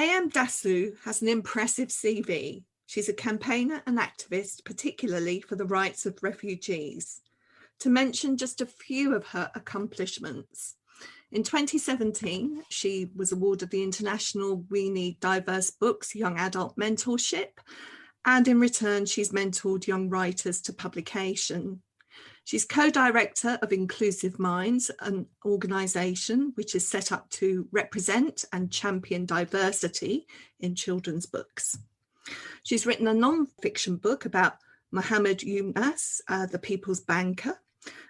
M Dassu has an impressive CV. She's a campaigner and activist, particularly for the rights of refugees. To mention just a few of her accomplishments, in 2017, she was awarded the International We Need Diverse Books Young Adult Mentorship, and in return, she's mentored young writers to publication. She's co-director of Inclusive Minds, an organisation which is set up to represent and champion diversity in children's books. She's written a non-fiction book about Muhammad Yunus, the People's Banker,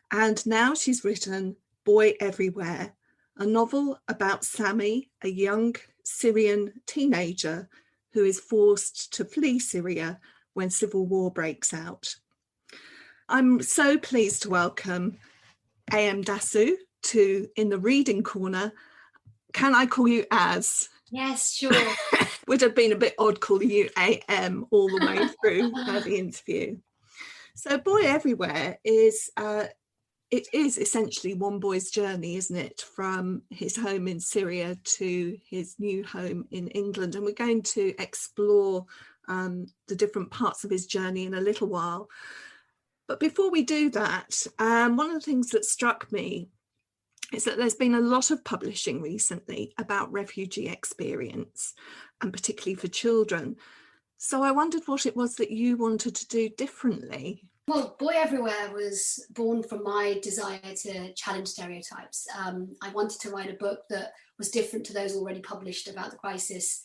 and now she's written Boy Everywhere, a novel about Sami, a young Syrian teenager who is forced to flee Syria when civil war breaks out. I'm so pleased to welcome M Dassu to In the Reading Corner. Can I call you Az? Yes, sure. Would have been a bit odd calling you AM all the way through the interview. So Boy Everywhere is essentially one boy's journey, isn't it? From his home in Syria to his new home in England. And we're going to explore the different parts of his journey in a little while. But before we do that, one of the things that struck me is that there's been a lot of publishing recently about refugee experience, and particularly for children. So I wondered what it was that you wanted to do differently. Well, Boy Everywhere was born from my desire to challenge stereotypes. I wanted to write a book that was different to those already published about the crisis.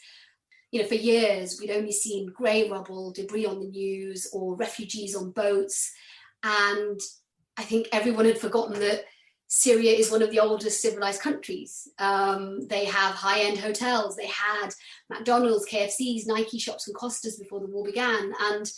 You know, for years, we'd only seen grey rubble, debris on the news, or refugees on boats. And I think everyone had forgotten that Syria is one of the oldest civilized countries. They have high-end hotels. They had McDonald's, KFCs, Nike shops and Costas before the war began. And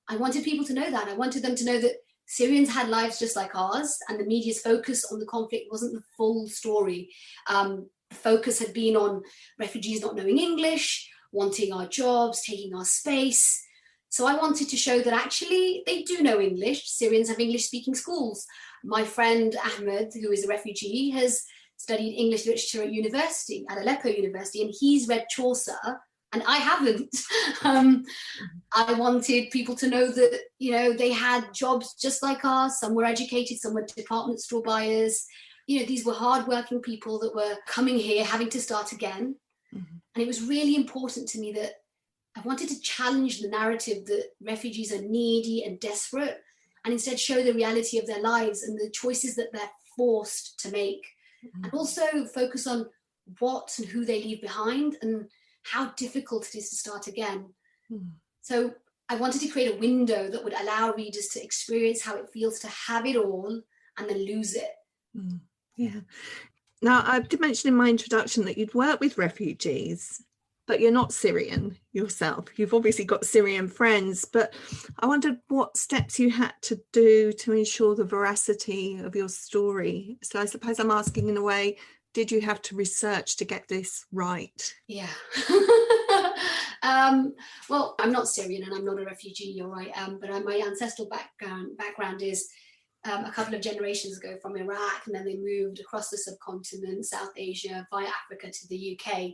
I wanted people to know that. I wanted them to know that Syrians had lives just like ours, and the media's focus on the conflict wasn't the full story. The focus had been on refugees not knowing English, wanting our jobs, taking our space. So I wanted to show that actually they do know English. Syrians have English-speaking schools. My friend Ahmed, who is a refugee, has studied English literature at university, at Aleppo University, and he's read Chaucer, and I haven't. I wanted people to know that, you know, they had jobs just like ours. Some were educated, some were department store buyers. You know, these were hardworking people that were coming here, having to start again. Mm-hmm. And it was really important to me that I wanted to challenge the narrative that refugees are needy and desperate, and instead show the reality of their lives and the choices that they're forced to make. Mm-hmm. And also focus on what and who they leave behind and how difficult it is to start again. Mm-hmm. So I wanted to create a window that would allow readers to experience how it feels to have it all and then lose it. Mm-hmm. Yeah. Now, I did mention in my introduction that you'd work with refugees, but you're not Syrian yourself. You've obviously got Syrian friends, but I wondered what steps you had to do to ensure the veracity of your story. So I suppose I'm asking in a way, did you have to research to get this right? Yeah. Well, I'm not Syrian and I'm not a refugee, you're right. But my ancestral background is a couple of generations ago from Iraq, and then they moved across the subcontinent, South Asia, via Africa to the UK.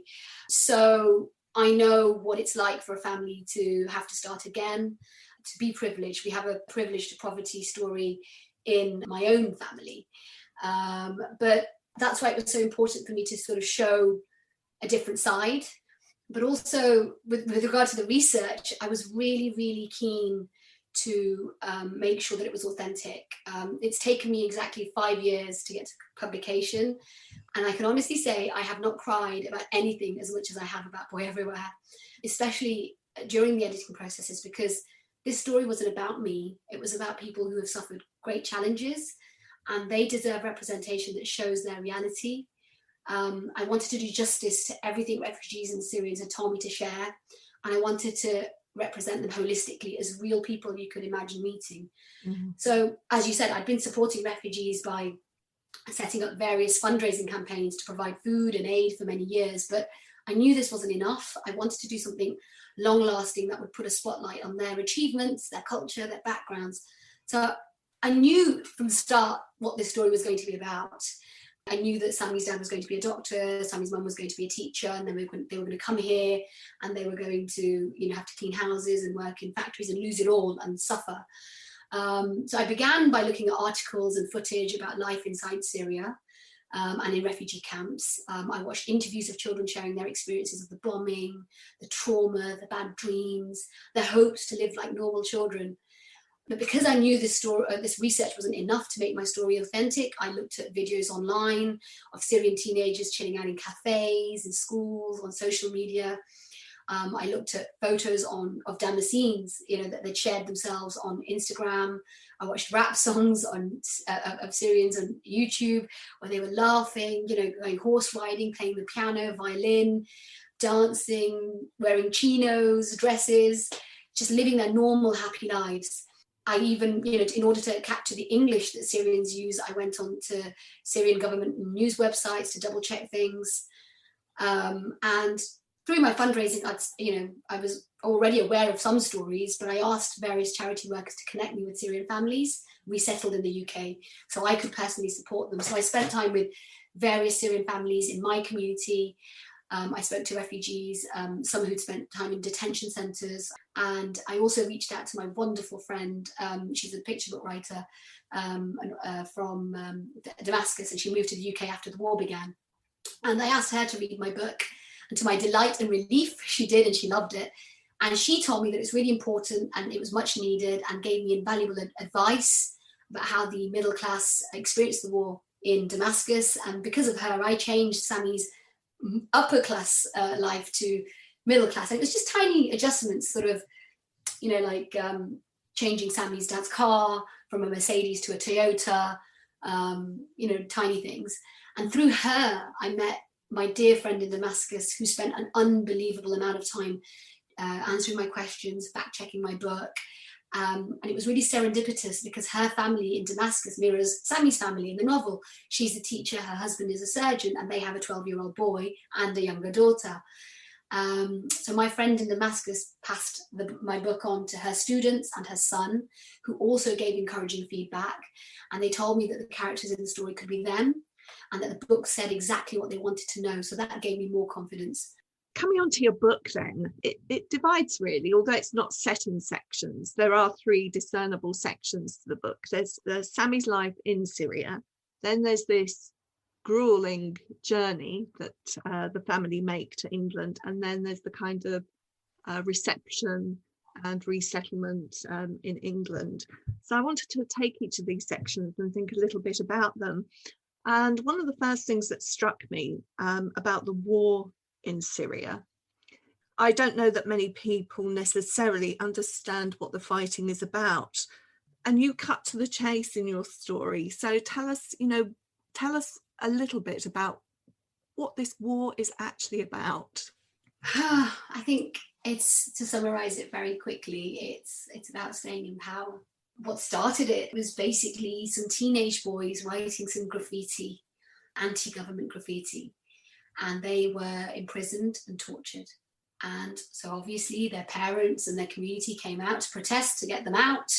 So I know what it's like for a family to have to start again, to be privileged. We have a privilege to poverty story in my own family. But that's why it was so important for me to sort of show a different side. But also with regard to the research, I was really, really keen to make sure that it was authentic. It's taken me exactly 5 years to get to publication. And I can honestly say I have not cried about anything as much as I have about Boy Everywhere, especially during the editing processes, because this story wasn't about me. It was about people who have suffered great challenges, and they deserve representation that shows their reality. I wanted to do justice to everything refugees and Syrians had told me to share. And I wanted to represent them holistically as real people you could imagine meeting. Mm-hmm. So, as you said, I'd been supporting refugees by setting up various fundraising campaigns to provide food and aid for many years, but I knew this wasn't enough. I wanted to do something long-lasting that would put a spotlight on their achievements, their culture, their backgrounds. So I knew from the start what this story was going to be about. I knew that Sammy's dad was going to be a doctor, Sammy's mum was going to be a teacher, and then they were going to come here and they were going to, have to clean houses and work in factories and lose it all and suffer. So I began by looking at articles and footage about life inside Syria and in refugee camps. I watched interviews of children sharing their experiences of the bombing, the trauma, the bad dreams, their hopes to live like normal children. But because I knew this research wasn't enough to make my story authentic, I looked at videos online of Syrian teenagers chilling out in cafes, in schools, on social media. I looked at photos of Damascenes, that they'd shared themselves on Instagram. I watched rap songs of Syrians on YouTube where they were laughing, going horse riding, playing the piano, violin, dancing, wearing chinos, dresses, just living their normal, happy lives. I even, in order to capture the English that Syrians use, I went on to Syrian government news websites to double check things. And through my fundraising, I was already aware of some stories, but I asked various charity workers to connect me with Syrian families resettled in the UK so I could personally support them. So I spent time with various Syrian families in my community. I spoke to refugees, some who'd spent time in detention centres, and I also reached out to my wonderful friend. She's a picture book writer from Damascus, and she moved to the UK after the war began. And I asked her to read my book, and to my delight and relief, she did, and she loved it. And she told me that it's really important and it was much needed, and gave me invaluable advice about how the middle class experienced the war in Damascus. And because of her, I changed Sammy's upper class life to middle class. And it was just tiny adjustments, sort of, like changing Sammy's dad's car from a Mercedes to a Toyota, tiny things. And through her, I met my dear friend in Damascus, who spent an unbelievable amount of time answering my questions, fact-checking my book. And it was really serendipitous because her family in Damascus mirrors Sammy's family in the novel. She's a teacher, her husband is a surgeon, and they have a 12-year-old boy and a younger daughter. So my friend in Damascus passed my book on to her students and her son, who also gave encouraging feedback. And they told me that the characters in the story could be them, and that the book said exactly what they wanted to know. So that gave me more confidence. Coming on to your book then, it divides really, although it's not set in sections. There are 3 discernible sections to the book. There's Sammy's life in Syria. Then there's this grueling journey that the family make to England. And then there's the kind of reception and resettlement in England. So I wanted to take each of these sections and think a little bit about them. And one of the first things that struck me about the war in Syria, I don't know that many people necessarily understand what the fighting is about. And you cut to the chase in your story. So tell us a little bit about what this war is actually about. I think it's, to summarize it very quickly, it's about staying in power. What started it was basically some teenage boys writing some graffiti, anti-government graffiti, and they were imprisoned and tortured. And so obviously their parents and their community came out to protest to get them out,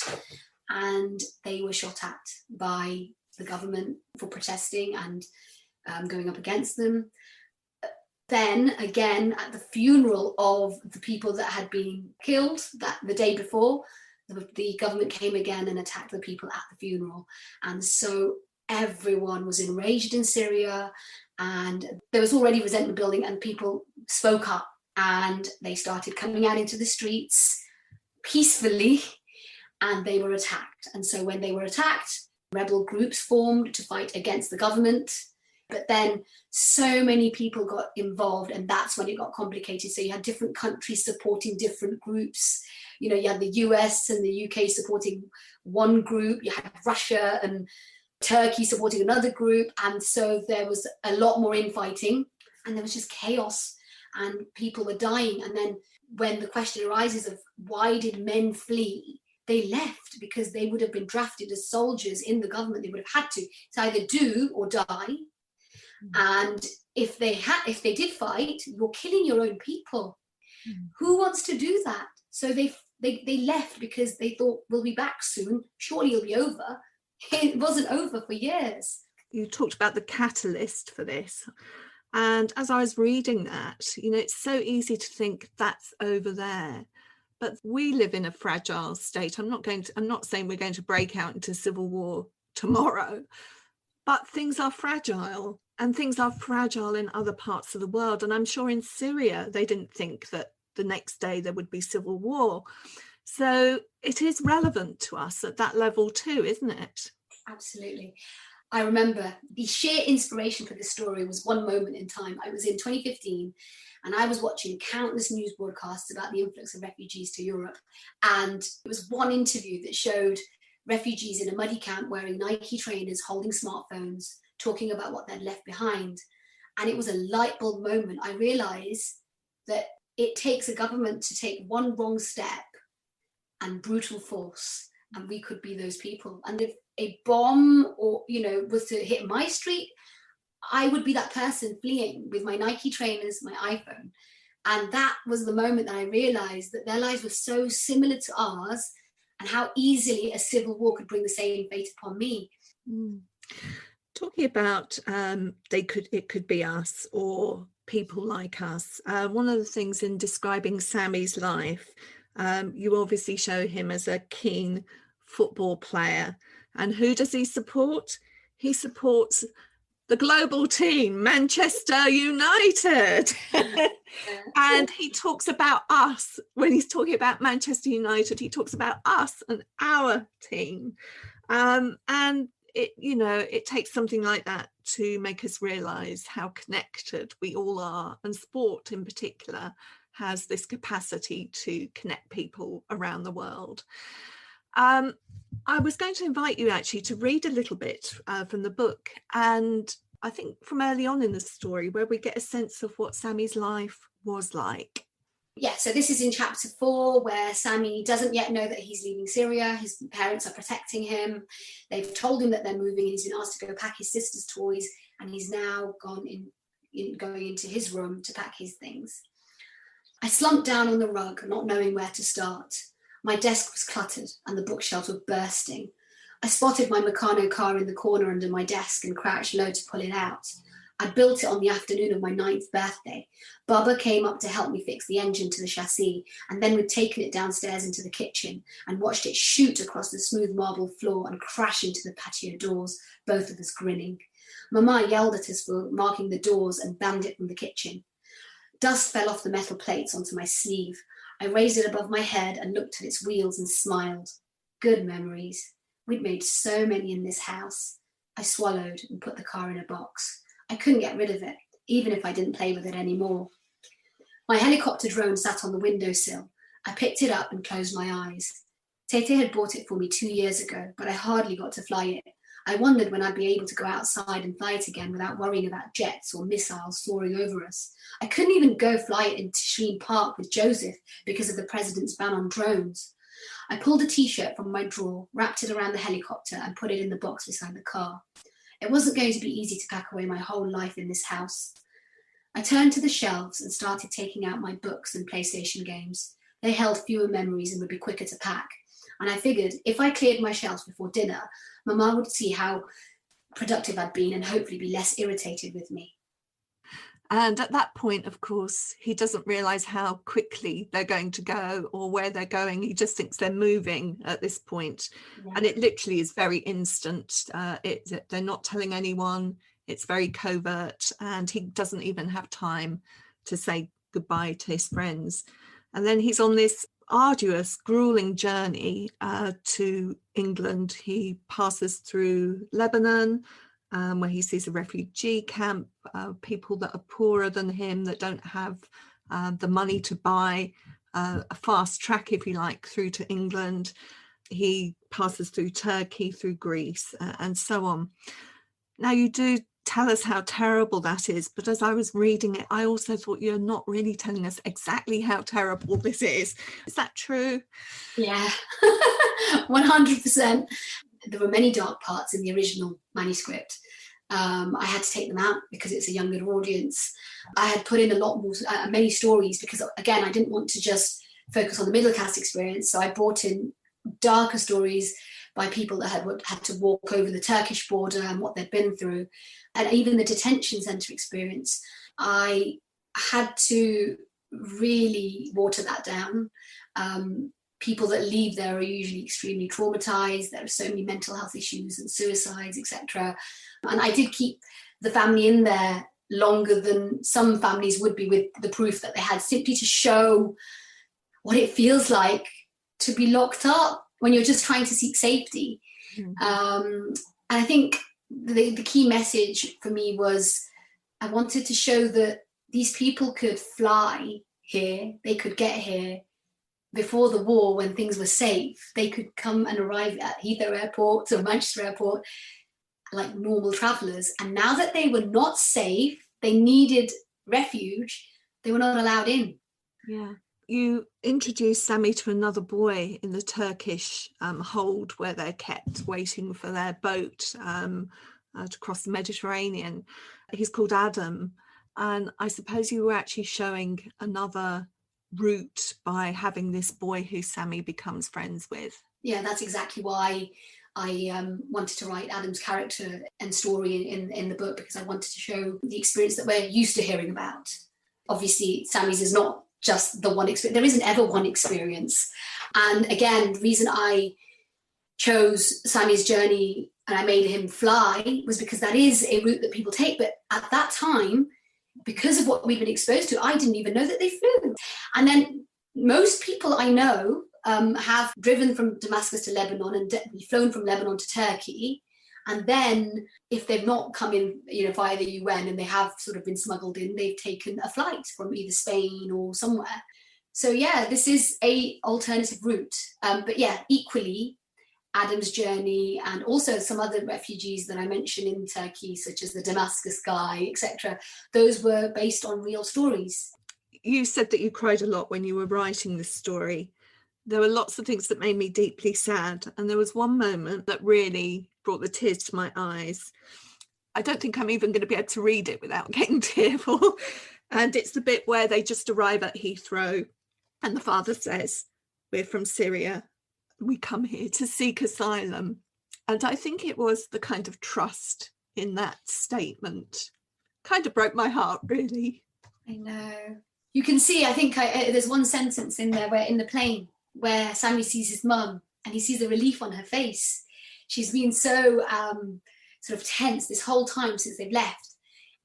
and they were shot at by the government for protesting and going up against them. Then again, at the funeral of the people that had been killed the day before, the government came again and attacked the people at the funeral. And so everyone was enraged in Syria, and there was already resentment building, and people spoke up and they started coming out into the streets peacefully, and they were attacked. And so when they were attacked, rebel groups formed to fight against the government. But then so many people got involved, and that's when it got complicated. So you had different countries supporting different groups. You had the US and the UK supporting one group. You had Russia and Turkey supporting another group. And so there was a lot more infighting, and there was just chaos, and people were dying. And then when the question arises of why did men flee, they left because they would have been drafted as soldiers in the government. They would have had to. It's either do or die. And if they did fight, you're killing your own people. Who wants to do that? So they left because they thought, we'll be back soon. Surely it'll be over. It wasn't over for years. you talked about the catalyst for this. And as I was reading that, it's so easy to think that's over there. But we live in a fragile state. I'm not saying we're going to break out into civil war tomorrow, but things are fragile, and things are fragile in other parts of the world. And I'm sure in Syria, they didn't think that the next day there would be civil war. So it is relevant to us at that level too, isn't it? Absolutely. I remember the sheer inspiration for this story was one moment in time. I was in 2015 and I was watching countless news broadcasts about the influx of refugees to Europe. And it was one interview that showed refugees in a muddy camp wearing Nike trainers, holding smartphones, talking about what they'd left behind. And it was a light bulb moment. I realized that it takes a government to take one wrong step and brutal force, and we could be those people. And if a bomb or was to hit my street, I would be that person fleeing with my Nike trainers, my iPhone. And that was the moment that I realized that their lives were so similar to ours, and how easily a civil war could bring the same fate upon me. Talking about it could be us or people like us. One of the things in describing Sammy's life, you obviously show him as a keen football player. And who does he support? He supports the global team, Manchester United. And he talks about us. When he's talking about Manchester United, he talks about us and our team. And it takes something like that to make us realise how connected we all are. And sport in particular has this capacity to connect people around the world. I was going to invite you actually to read a little bit from the book, and I think from early on in the story where we get a sense of what Sammy's life was like. Yeah, so this is in chapter 4, where Sammy doesn't yet know that he's leaving Syria. His parents are protecting him. They've told him that they're moving, and he's been asked to go pack his sister's toys, and he's now going into his room to pack his things. I slumped down on the rug, not knowing where to start. My desk was cluttered and the bookshelves were bursting. I spotted my Meccano car in the corner under my desk and crouched low to pull it out. I built it on the afternoon of my 9th birthday. Baba came up to help me fix the engine to the chassis, and then we'd taken it downstairs into the kitchen and watched it shoot across the smooth marble floor and crash into the patio doors, both of us grinning. Mama yelled at us for marking the doors and banned it from the kitchen. Dust fell off the metal plates onto my sleeve. I raised it above my head and looked at its wheels and smiled. Good memories. We'd made so many in this house. I swallowed and put the car in a box. I couldn't get rid of it, even if I didn't play with it anymore. My helicopter drone sat on the windowsill. I picked it up and closed my eyes. Tete had bought it for me 2 years ago, but I hardly got to fly it. I wondered when I'd be able to go outside and fly it again without worrying about jets or missiles soaring over us. I couldn't even go fly it into Shreen Park with Joseph because of the president's ban on drones. I pulled a t-shirt from my drawer, wrapped it around the helicopter and put it in the box beside the car. It wasn't going to be easy to pack away my whole life in this house. I turned to the shelves and started taking out my books and PlayStation games. They held fewer memories and would be quicker to pack. And I figured if I cleared my shelves before dinner, Mama would see how productive I'd been and hopefully be less irritated with me. And at that point, of course, he doesn't realise how quickly they're going to go or where they're going. He just thinks they're moving at this point. Yeah. And it literally is very instant. They're not telling anyone. It's very covert. And he doesn't even have time to say goodbye to his friends. And then he's on this arduous, grueling journey to England. He passes through Lebanon, where he sees a refugee camp, people that are poorer than him, that don't have the money to buy a fast track, if you like, through to England. He passes through Turkey, through Greece, and so on. Now, you do tell us how terrible that is, but as I was reading it, I also thought you're not really telling us exactly how terrible this is. Is that true? Yeah, 100%. There were many dark parts in the original manuscript. I had to take them out because it's a younger audience. I had put in a lot more, many stories because, again, I didn't want to just focus on the middle class experience. So I brought in darker stories, by people that had to walk over the Turkish border and what they'd been through, and even the detention centre experience. I had to really water that down. People that leave there are usually extremely traumatized. There are so many mental health issues and suicides, etc. And I did keep the family in there longer than some families would be, with the proof that they had, simply to show what it feels like to be locked up when you're just trying to seek safety. And I think the key message for me was, I wanted to show that these people could fly here, they could get here before the war when things were safe. They could come and arrive at Heathrow Airport or Manchester Airport like normal travellers. And now that they were not safe, they needed refuge, they were not allowed in. Yeah. You introduced Sammy to another boy in the Turkish hold where they're kept waiting for their boat to cross the Mediterranean. He's called Adam. And I suppose you were actually showing another route by having this boy who Sammy becomes friends with. Yeah, that's exactly why I wanted to write Adam's character and story in the book, because I wanted to show the experience that we're used to hearing about. Obviously, Sammy's is not just the one experience. There isn't ever one experience. And again, the reason I chose Sammy's journey and I made him fly was because that is a route that people take. But at that time, because of what we've been exposed to, I didn't even know that they flew. And then most people I know have driven from Damascus to Lebanon and flown from Lebanon to Turkey. And then if they've not come in, via the UN and they have sort of been smuggled in, they've taken a flight from either Spain or somewhere. So yeah, this is a alternative route. But yeah, equally, Adam's journey and also some other refugees that I mentioned in Turkey, such as the Damascus guy, etc., those were based on real stories. You said that you cried a lot when you were writing this story. There were lots of things that made me deeply sad. And there was one moment that really brought the tears to my eyes. I don't think I'm even going to be able to read it without getting tearful. And it's the bit where they just arrive at Heathrow and the father says, "We're from Syria. We come here to seek asylum." And I think it was the kind of trust in that statement kind of broke my heart, really. I know. You can see, I think there's one sentence in there where in the plane where Sammy sees his mum and he sees the relief on her face. She's been so sort of tense this whole time since they've left.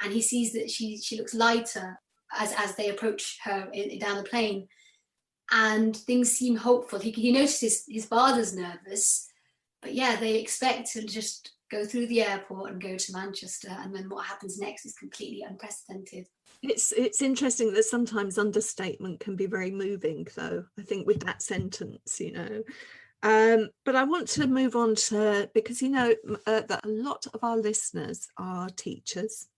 And he sees that she looks lighter as they approach her down the plane. And things seem hopeful. He notices his father's nervous, but yeah, they expect to just go through the airport and go to Manchester, and then what happens next is completely unprecedented. It's interesting that sometimes understatement can be very moving, though, I think, with that sentence, but I want to move on to, because that a lot of our listeners are teachers,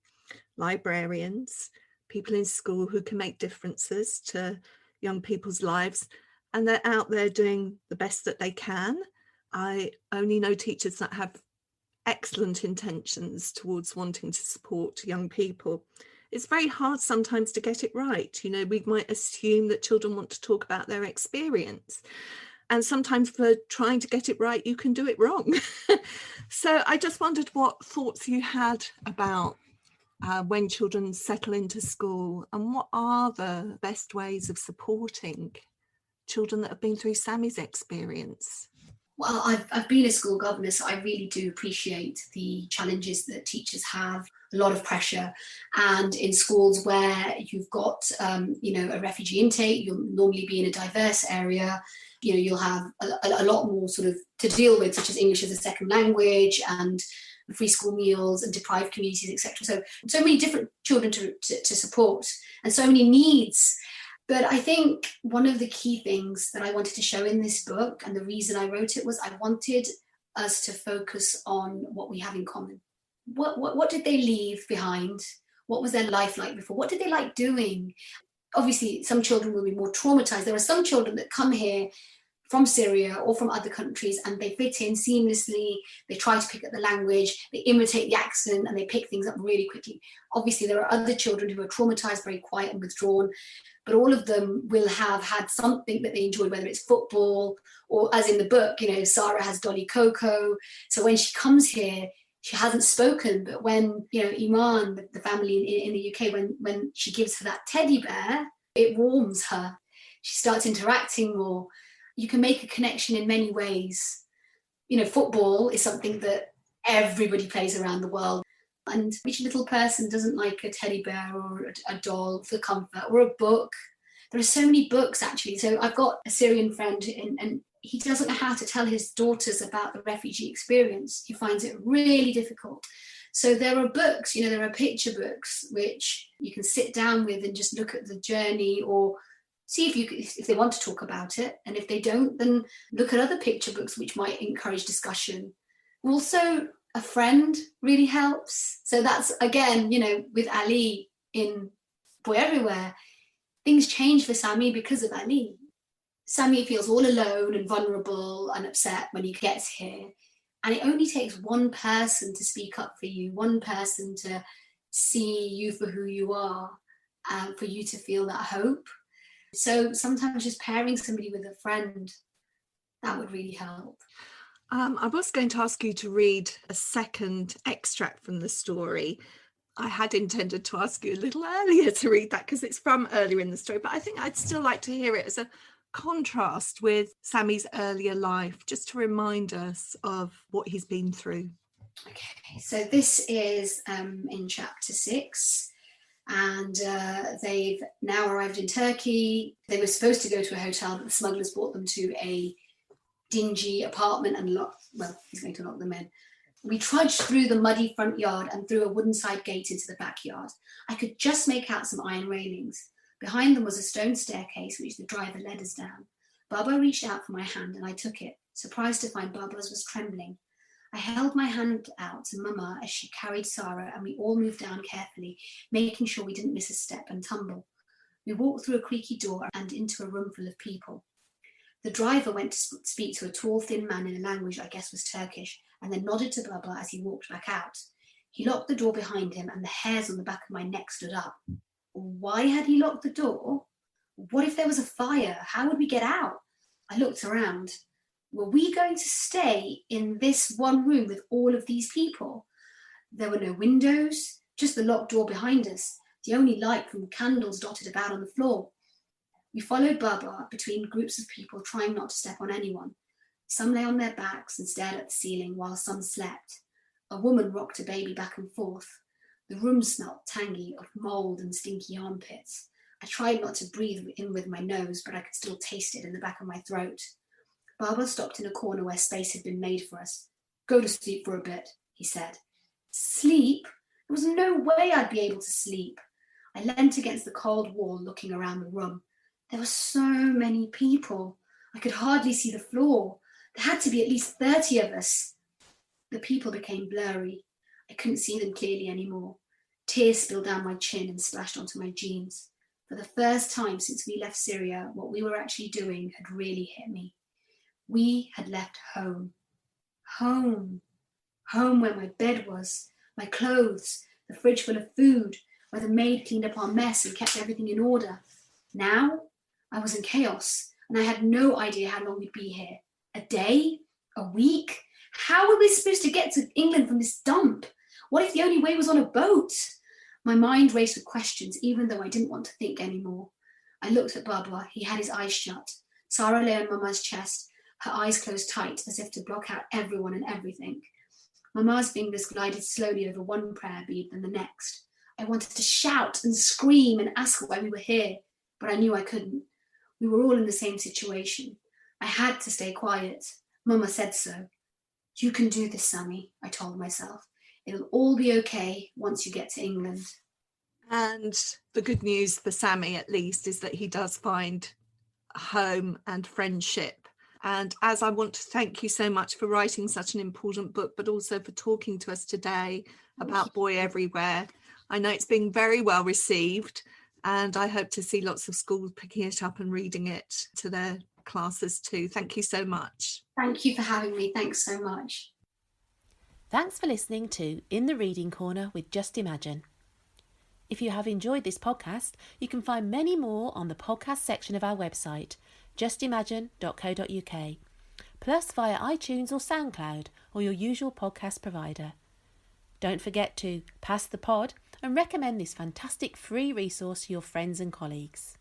librarians, people in school who can make differences to young people's lives, and they're out there doing the best that they can. I only know teachers that have excellent intentions towards wanting to support young people. It's very hard sometimes to get it right. We might assume that children want to talk about their experience, and sometimes for trying to get it right, you can do it wrong. So I just wondered what thoughts you had about when children settle into school, and what are the best ways of supporting children that have been through Sammy's experience? Well, I've been a school governor, so I really do appreciate the challenges that teachers have, a lot of pressure. And in schools where you've got, a refugee intake, you'll normally be in a diverse area, you'll have a lot more sort of to deal with, such as English as a second language and free school meals and deprived communities, etc. So many different children to support and so many needs. But I think one of the key things that I wanted to show in this book, and the reason I wrote it, was I wanted us to focus on what we have in common. What did they leave behind? What was their life like before? What did they like doing? Obviously, some children will be more traumatized. There are some children that come here from Syria or from other countries, and they fit in seamlessly. They try to pick up the language, they imitate the accent, and they pick things up really quickly. Obviously, there are other children who are traumatized, very quiet and withdrawn, but all of them will have had something that they enjoyed, whether it's football or, as in the book, Sarah has Dolly Coco. So when she comes here, she hasn't spoken, but when, Iman, the family in the UK, when she gives her that teddy bear, it warms her. She starts interacting more. You can make a connection in many ways. Football is something that everybody plays around the world. And which little person doesn't like a teddy bear or a doll for comfort, or a book? There are so many books, actually. So I've got a Syrian friend, and he doesn't know how to tell his daughters about the refugee experience. He finds it really difficult. So there are books, there are picture books, which you can sit down with and just look at the journey, or see if they want to talk about it. And if they don't, then look at other picture books which might encourage discussion. Also, a friend really helps. So that's, again, with Ali in Boy Everywhere, things change for Sami because of Ali. Sami feels all alone and vulnerable and upset when he gets here. And it only takes one person to speak up for you, one person to see you for who you are, for you to feel that hope. So sometimes just pairing somebody with a friend, that would really help. I was going to ask you to read a second extract from the story. I had intended to ask you a little earlier to read that because it's from earlier in the story, but I think I'd still like to hear it as a contrast with Sami's earlier life, just to remind us of what he's been through. Okay, so this is in chapter 6. And they've now arrived in Turkey. They were supposed to go to a hotel, but the smugglers brought them to a dingy apartment and he's going to lock them in. We trudged through the muddy front yard and through a wooden side gate into the backyard. I could just make out some iron railings. Behind them was a stone staircase which the driver led us down. Baba reached out for my hand and I took it, surprised to find Baba's was trembling. I held my hand out to Mama as she carried Sarah, and we all moved down carefully, making sure we didn't miss a step and tumble. We walked through a creaky door and into a room full of people. The driver went to speak to a tall, thin man in a language I guess was Turkish, and then nodded to Baba as he walked back out. He locked the door behind him, and the hairs on the back of my neck stood up. Why had he locked the door? What if there was a fire? How would we get out? I looked around. Were we going to stay in this one room with all of these people? There were no windows, just the locked door behind us, the only light from candles dotted about on the floor. We followed Baba between groups of people, trying not to step on anyone. Some lay on their backs and stared at the ceiling while some slept. A woman rocked a baby back and forth. The room smelt tangy of mold and stinky armpits. I tried not to breathe in with my nose, but I could still taste it in the back of my throat. Baba stopped in a corner where space had been made for us. Go to sleep for a bit, he said. Sleep? There was no way I'd be able to sleep. I leant against the cold wall, looking around the room. There were so many people. I could hardly see the floor. There had to be at least 30 of us. The people became blurry. I couldn't see them clearly anymore. Tears spilled down my chin and splashed onto my jeans. For the first time since we left Syria, what we were actually doing had really hit me. We had left home. Home. Home where my bed was, my clothes, the fridge full of food, where the maid cleaned up our mess and kept everything in order. Now, I was in chaos, and I had no idea how long we'd be here. A day? A week? How were we supposed to get to England from this dump? What if the only way was on a boat? My mind raced with questions, even though I didn't want to think anymore. I looked at Baba. He had his eyes shut. Sarah lay on Mama's chest, her eyes closed tight, as if to block out everyone and everything. Mama's fingers glided slowly over one prayer bead, then the next. I wanted to shout and scream and ask why we were here, but I knew I couldn't. We were all in the same situation. I had to stay quiet. Mama said so. You can do this, Sami, I told myself. It'll all be okay once you get to England. And the good news for Sami, at least, is that he does find home and friendship. And as I want to thank you so much for writing such an important book, but also for talking to us today about Boy Everywhere. I know it's been very well received, and I hope to see lots of schools picking it up and reading it to their classes too. Thank you so much. Thank you for having me. Thanks so much. Thanks for listening to In the Reading Corner with Just Imagine. If you have enjoyed this podcast, you can find many more on the podcast section of our website, justimagine.co.uk, plus via iTunes or SoundCloud or your usual podcast provider. Don't forget to pass the pod and recommend this fantastic free resource to your friends and colleagues.